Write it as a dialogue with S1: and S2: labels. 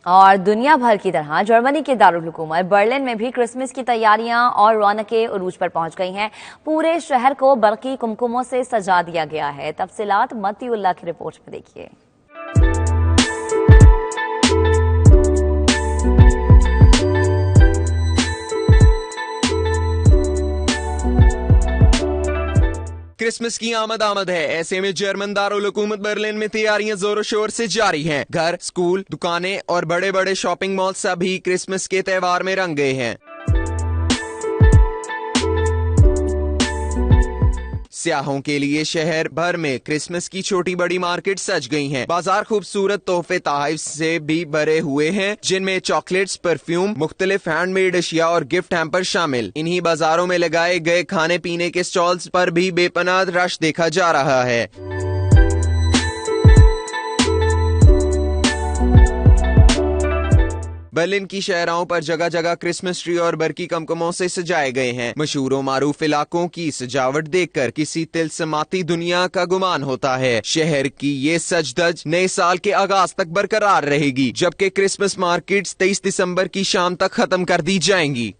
S1: और दुनिया भर की तरह जर्मनी के दारुल हुकूमत बर्लिन में भी क्रिसमस की तैयारियां और रौनकें उरूज पर पहुंच गई हैं। पूरे शहर को बरकी कुमकुमों से सजा दिया गया है। तफसीलात मतीउल्लाह की रिपोर्ट में देखिए।
S2: क्रिसमस की आमद है। ऐसे में जर्मन दारुल हुकूमत बर्लिन में तैयारियां जोरों शोर से जारी हैं। घर, स्कूल, दुकानें और बड़े बड़े शॉपिंग मॉल सभी क्रिसमस के त्योहार में रंग गए हैं। सियाहों के लिए शहर भर में क्रिसमस की छोटी बड़ी मार्केट सज गई हैं। बाजार खूबसूरत तोहफे तोहफे से भी भरे हुए हैं, जिनमें चॉकलेट्स, परफ्यूम, मुख्तलिफ हैंडमेड अशिया और गिफ्ट हैम्पर शामिल। इन्हीं बाजारों में लगाए गए खाने पीने के स्टॉल्स पर भी बेपनाह रश देखा जा रहा है। बर्लिन की शहराओं पर जगह जगह क्रिसमस ट्री और बरकी कमकमों से सजाए गए हैं। मशहूर और मारूफ इलाकों की सजावट देखकर किसी तिलस्माती दुनिया का गुमान होता है। शहर की ये सजधज नए साल के आगाज तक बरकरार रहेगी, जबकि क्रिसमस मार्केट्स 23 दिसंबर की शाम तक खत्म कर दी जाएंगी।